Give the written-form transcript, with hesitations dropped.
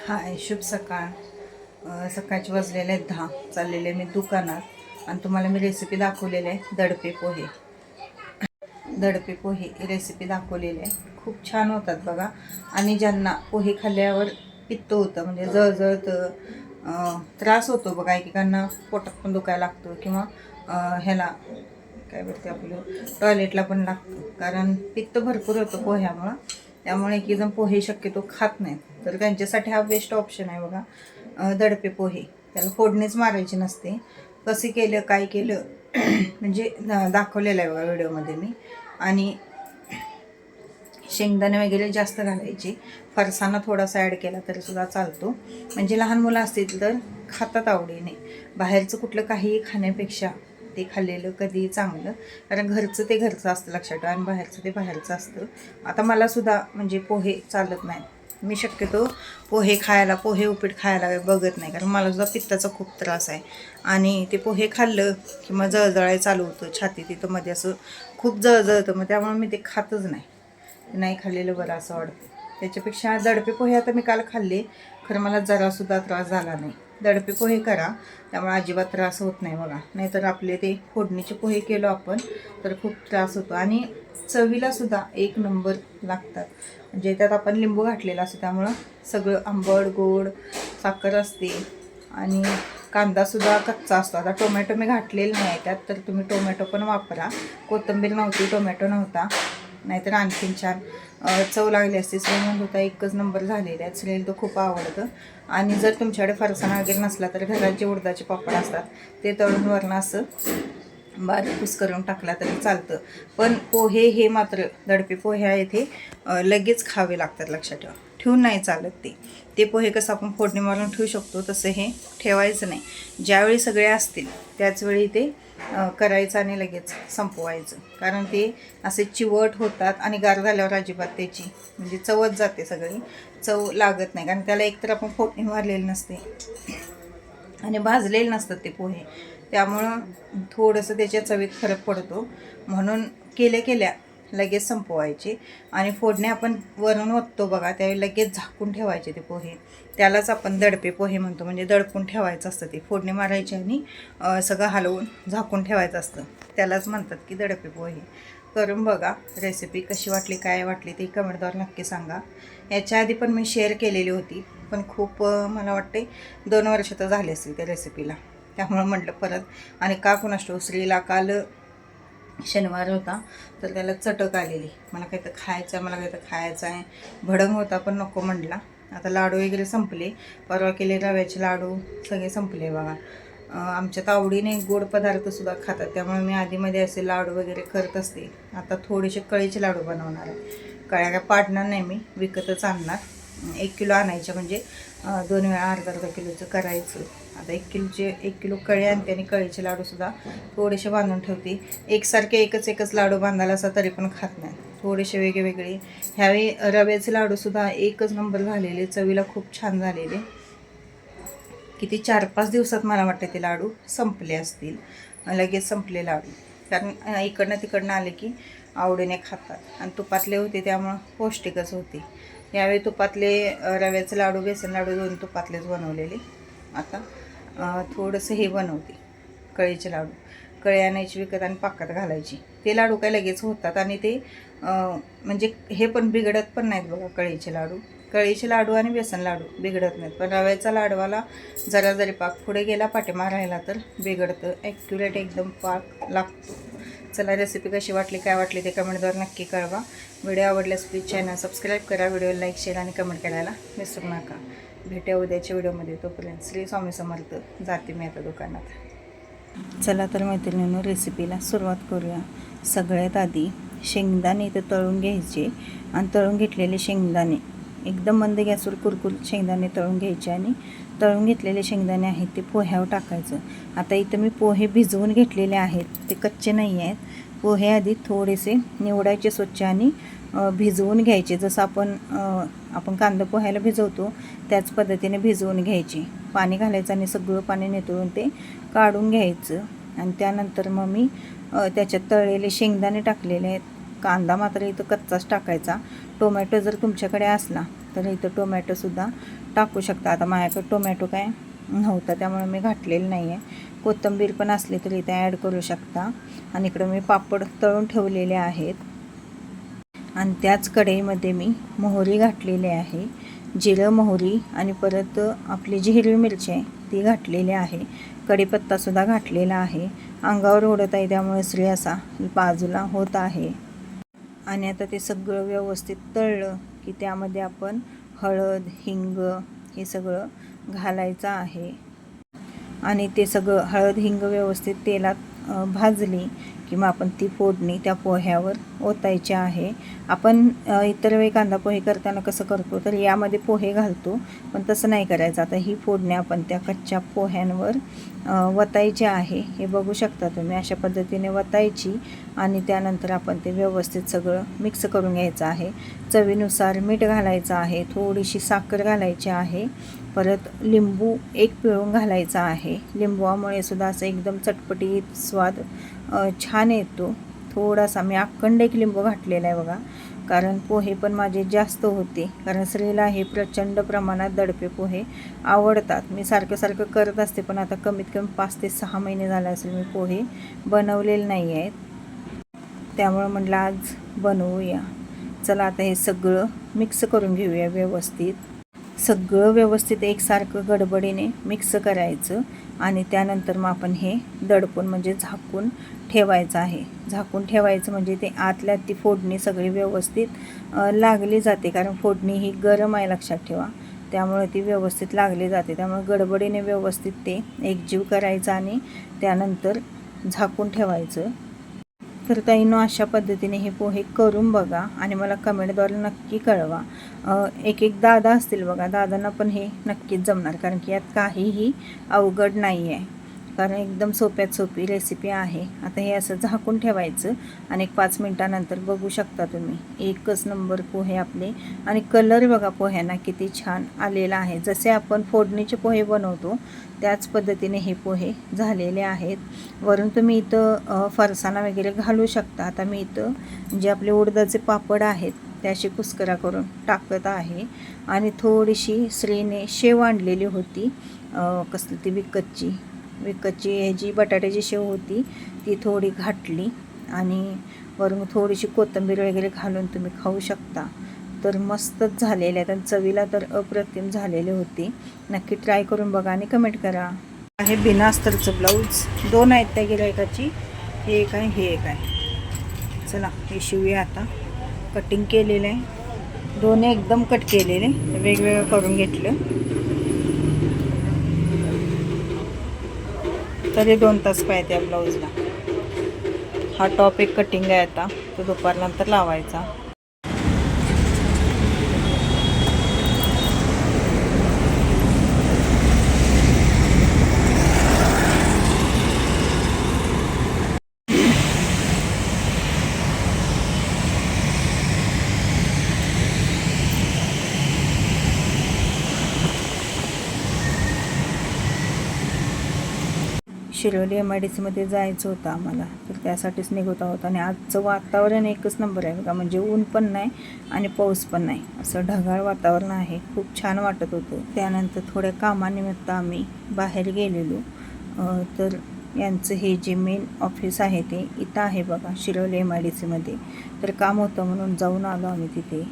हाय, शुभ सकाळ. सकाळचे वाजलेले आहेत 10. चाललेले मी दुकानात आणि तुम्हाला मी रेसिपी दाखवलेली आहे दडपे पोहे रेसिपी दाखवलेली आहे. खूप छान होतात बघा. आणि ज्यांना पोहे खाल्ल्यावर पित्त होतं म्हणजे जळजळतं, त्रास होतो बघा, एकेकांना पोटात पण दुखायला लागतो किंवा ह्याला काय बोलते आपलं टॉयलेटला पण लागतं, कारण पित्त भरपूर होतं पोह्यामुळं. त्यामुळे एक जण पोहे शक्यतो खात नाहीत, तर त्यांच्यासाठी हा बेस्ट ऑप्शन आहे बघा. दडपे पोहे. त्याला फोडणीच मारायची नसते. कसे केलं काय केलं म्हणजे दाखवलेलं आहे बघा व्हिडिओमध्ये मी. आणि शेंगदाणे वगैरे जास्त घालायचे. फरसाणा थोडासा ॲड केला तरी सुद्धा चालतो. म्हणजे लहान मुलं असतील तर खातात आवडीने. बाहेरचं कुठलं काहीही खाण्यापेक्षा ते खाल्लेलं कधीही चांगलं, कारण घरचं ते घरचं असतं लक्षात ठेवा, आणि बाहेरचं ते बाहेरचं असतं. आता मलासुद्धा म्हणजे पोहे चालत नाही. मी शक्यतो पोहे उपीट खायला बघत नाही, कारण मलासुद्धा पित्ताचा खूप त्रास आहे. आणि ते पोहे खाल्लं की मग जळजळाय चालू होतं, छाती तिथं मध्ये असं खूप जळजळतं. मग त्यामुळे मी ते खातच नाही खाल्लेलं बरं असं वाटतं. त्याच्यापेक्षा दडपे पोहे आता मी काल खाल्ले, खरं मला जरासुद्धा त्रास झाला नाही. दडपे पोहे करा, त्यामुळे अजिबात त्रास होत नाही बघा. नाहीतर आपले ते फोडणीचे पोहे केलो आपण तर खूप त्रास होतो. आणि चवीलासुद्धा एक नंबर लागतात. म्हणजे त्यात आपण लिंबू घातलेला असतो, त्यामुळं सगळं आंबट गोड साखर असते. आणि कांदासुद्धा कच्चा असतो. आता टोमॅटो मी घातलेला नाही त्यात, तर तुम्ही टोमॅटो पण वापरा. कोथिंबीर नव्हती, टोमॅटो नव्हता, नाहीतर आणखीन छान चव लागली असते. श्रीमंत होता, एकच नंबर झालेले आहेत. श्रेल तर खूप आवडतं. आणि जर तुमच्याकडे फरसाणा वगैरे नसला तर घरात जे उडदाचे पापड असतात ते तळून वरण असं बारीक कुस करून टाकला तरी चालतं. पण पोहे हे मात्र दडपे पोहे आहेत हे लगेच खावे लागतात, लक्षात ठेवा. ठेवून नाही चालत ते पोहे कसं आपण फोडणी मारून ठेवू शकतो तसं हे ठेवायचं नाही. ज्यावेळी सगळे असतील त्याचवेळी ते करायचं आणि लगेच संपवायचं, कारण ते असे चिवट होतात आणि गार झाल्यावर अजिबात त्याची म्हणजे चवच जाते, सगळी चव लागत नाही. कारण त्याला एकतर आपण फोडणी मारलेली नसते आणि भाजलेले नसतात ते पोहे, त्यामुळं थोडंसं त्याच्या चवीत फरक पडतो. म्हणून केल्या लगेच संपवायचे. आणि फोडणी आपण वरून ओततो बघा, त्यावेळी लगेच झाकून ठेवायचे ते पोहे. त्यालाच आपण दडपे पोहे म्हणतो. म्हणजे दडपून ठेवायचं असतं ते, फोडणी मारायची आणि सगळं हलवून झाकून ठेवायचं असतं. त्यालाच म्हणतात की दडपे पोहे. करून बघा. रेसिपी कशी वाटली काय वाटली ते कमेंटद्वारे नक्की सांगा. याच्या आधी पण मी शेअर केलेली होती, पण खूप मला वाटते 2 वर्ष तर झाले असतील त्या रेसिपीला. त्यामुळं म्हटलं परत. आणि का कुणास ठाऊक श्रीला काल शनिवार होता तर त्याला चटक आलेली, मला काही तर खायचं आहे. भडंग होता पण नको म्हटला. आता लाडू वगैरे संपले, परवा केले रव्याचे लाडू सगळे संपले बघा. आमच्यात आवडीने गोड पदार्थसुद्धा खातात, त्यामुळे मी आधीमध्ये असे लाडू वगैरे करत असते. आता थोडेसे कळीचे लाडू बनवणार आहे. कळ्या काय पाडणार नाही, मी विकतच आणणार. 1 किलो आणायचे, म्हणजे 2 वेळा अर्धा किलोचं करायचं. आता 1 किलो कळी आणते आणि कळीचे लाडूसुद्धा थोडेसे बांधून ठेवते. एकसारखे एकच लाडू बांधायला असता तरी पण खात नाही, थोडेसे वेगळे. ह्यावेळी रव्याचे लाडूसुद्धा एकच नंबर झालेले, चवीला खूप छान झालेले. किती 4-5 दिवसात मला वाटते ते लाडू संपले असतील, लगेच संपले लाडू. कारण इकडनं तिकडनं आले की आवडीने खातात. आणि तुपातले होते त्यामुळं पौष्टिकच होते. यावेळी तुपातले रव्याचे लाडू, बेसन लाडू दोन तुपातलेच बनवलेले. आता थोडंसं हे बनवते, कळीचे लाडू. कळी आणायची विकत आणि पाकात घालायची. ते लाडू काय लगेच होतात आणि ते म्हणजे हे पण बिघडत पण नाहीत बघा. कळीचे लाडू आणि बेसन लाडू बिघडत नाहीत, पण रव्याचा लाडवाला जरा जरी पाक पुढे गेला पाठीमाग राहिला तर बिघडतं. ॲक्युरेट एकदम पाक लागतो. चला, रेसिपी कशी वाटली काय वाटली ते कमेंटद्वारे नक्की कळवा. व्हिडिओ आवडल्यास प्लीज चॅनल सबस्क्राईब करा. व्हिडिओ लाईक शेअर आणि कमेंट करायला विसरू नका. भेटूया उद्याच्या व्हिडिओमध्ये. तोपर्यंत श्री स्वामी समर्थ. जाते मी आता दुकानात. चला तर मैत्रिणींनो, रेसिपीला सुरुवात करूया. सगळ्यात आधी शेंगदाणे इथं तळून घ्यायचे. आणि तळून घेतलेले शेंगदाणे एकदम मंद गॅसवर कुरकुरीत शेंगदाणे तळून घ्यायचे. आणि तळून घेतलेले शेंगदाणे आहेत ते पोह्यावर टाकायचं. आता इथं मी पोहे भिजवून घेतलेले आहेत, ते कच्चे नाही आहेत. पोहे आधी थोडेसे निवडायचे स्वच्छ आणि भिजवून घ्यायचे. जसं आपण कांदा पोह्याला भिजवतो त्याच पद्धतीने भिजवून घ्यायचे. पाणी घालायचं आणि सगळं पाणी निथळून ते काढून घ्यायचं. आणि त्यानंतर मग मी त्याच्यात तळलेले शेंगदाणे टाकलेले आहेत. कांदा मात्र इथं कच्चाच टाकायचा. टोमॅटो जर तुमच्याकडे असला तर इथं टोमॅटोसुद्धा टाकू शकता. आता माझ्याकडे टोमॅटो काय नव्हता त्यामुळे मी घातलेलं नाही आहे. कोथिंबीर पण असली तरी इथे ॲड करू शकता. आणि इकडं मी पापड तळून ठेवलेले आहेत. आणि त्याच कढईमध्ये मी मोहरी घातलेली आहे, जिरं मोहरी आणि परत आपली जी हिरवी मिरची आहे ती घातलेली आहे. कढीपत्तासुद्धा घातलेला आहे. अंगावर ओढत आहे त्यामुळे श्री असा बाजूला होत आहे. आणि आता ते सगळं व्यवस्थित तळलं की त्यामध्ये आपण हळद हिंग हे सगळं घालायचं आहे. आणि ते सगळं हळद हिंग व्यवस्थित तेलात भाजली की मग आपण ती फोडणी त्या पोह्यावर ओतायची आहे. आपण इतर वेळी कांदा पोहे करताना कसं करतो तर यामध्ये पोहे घालतो, पण तसं नाही करायचं. आता ही फोडणी आपण त्या कच्च्या पोह्यांवर वतायची आहे. हे बघू शकता तुम्ही, अशा पद्धतीने वतायची आणि त्यानंतर आपण ते व्यवस्थित सगळं मिक्स करून घ्यायचं आहे. चवीनुसार मीठ घालायचं आहे, थोडीशी साखर घालायची आहे, परत लिंबू एक पिळून घालायचा आहे. लिंबूमुळे सुद्धा असं एकदम चटपटीत स्वाद छान येतो. थोडासा मी अखंड एक लिंबू घातलेला आहे बघा, कारण पोहे पण माझे जास्त होते, कारण श्रीला हे प्रचंड प्रमाणात दडपे पोहे आवडतात. मी सारखं करत असते, पण आता कमीत कमी 5 ते 6 महिने झाले असेल मी पोहे बनवलेले नाही आहेत. त्यामुळे म्हटलं आज बनवूया. चला आता हे सगळं मिक्स करून घेऊया व्यवस्थित. सगळं व्यवस्थित एकसारखं गडबडीने मिक्स करायचं आणि त्यानंतर मग आपण हे दडपून म्हणजे झाकून ठेवायचं आहे. झाकून ठेवायचं म्हणजे ते आतल्या ती फोडणी सगळी व्यवस्थित लागली जाते, कारण फोडणी ही गरम आहे लक्षात ठेवा, त्यामुळे ती व्यवस्थित लागली जाते. त्यामुळे गडबडीने व्यवस्थित ते एकजीव करायचं आणि त्यानंतर झाकून ठेवायचं. तर ताईंनो, अशा पद्धतीने हे पोहे करून बघा आणि मला कमेंटद्वारे नक्की कळवा. एक दादा असतील बघा, दादांना पण हे नक्कीच जमणार, कारण की यात काहीही अवघड नाही आहे, कारण एकदम सोप्यात सोपी रेसिपी आहे. आता हे असं झाकून ठेवायचं आणि 5 मिनटानंतर बघू शकता तुम्ही एकच नंबर पोहे आपले. आणि कलर बघा पोह्यांना किती छान आलेला आहे. जसे आपण फोडणीचे पोहे बनवतो त्याच पद्धतीने हे पोहे झालेले आहेत. वरून तुम्ही इथं फरसाणा वगैरे घालू शकता. आता मी इथं जे आपले उडदाचे पापड आहेत त्याशी कुस्करा करून टाकत आहे. आणि थोडीशी श्रीने शेव आणलेली होती, कसली ती विकतची ह्याची बटाट्याची शेव होती, ती थोडी घातली आणि वरून थोडीशी कोथिंबीर वगैरे घालून तुम्ही खाऊ शकता. तर मस्तच झालेले आहेत आणि चवीला तर अप्रतिम झालेले होते. नक्की ट्राय करून बघा आणि कमेंट करा. हे बिना अस्तरचं ब्लाऊज 2 आहेत त्या गिऱ्हाईकाची, हे एक आहे हे एक आहे. चला हे शिवूया. आता कटिंग केलेलं आहे, दोन्ही एकदम कट केलेले, वेगवेगळं करून घेतलं. तरी 2 तास पाहिजे त्या ब्लाऊजला. हा टॉप एक कटिंग आहे, आता तो दुपारनंतर लावायचा. शिरोली MIDCमध्ये जायचं होतं आम्हाला, तर त्यासाठीच निघत आहोत. आणि आजचं वातावरण एकच नंबर आहे बघा, म्हणजे ऊन पण नाही आणि पाऊस पण नाही, असं ढगाळ वातावरण आहे. खूप छान वाटत होतं. त्यानंतर थोड्या कामानिमित्त आम्ही बाहेर गेलेलो. तर यांचं हे जे मेन ऑफिस आहे ते इथं आहे बघा, शिरोली MIDCमध्ये. तर काम होतं म्हणून जाऊन आलो आम्ही तिथे.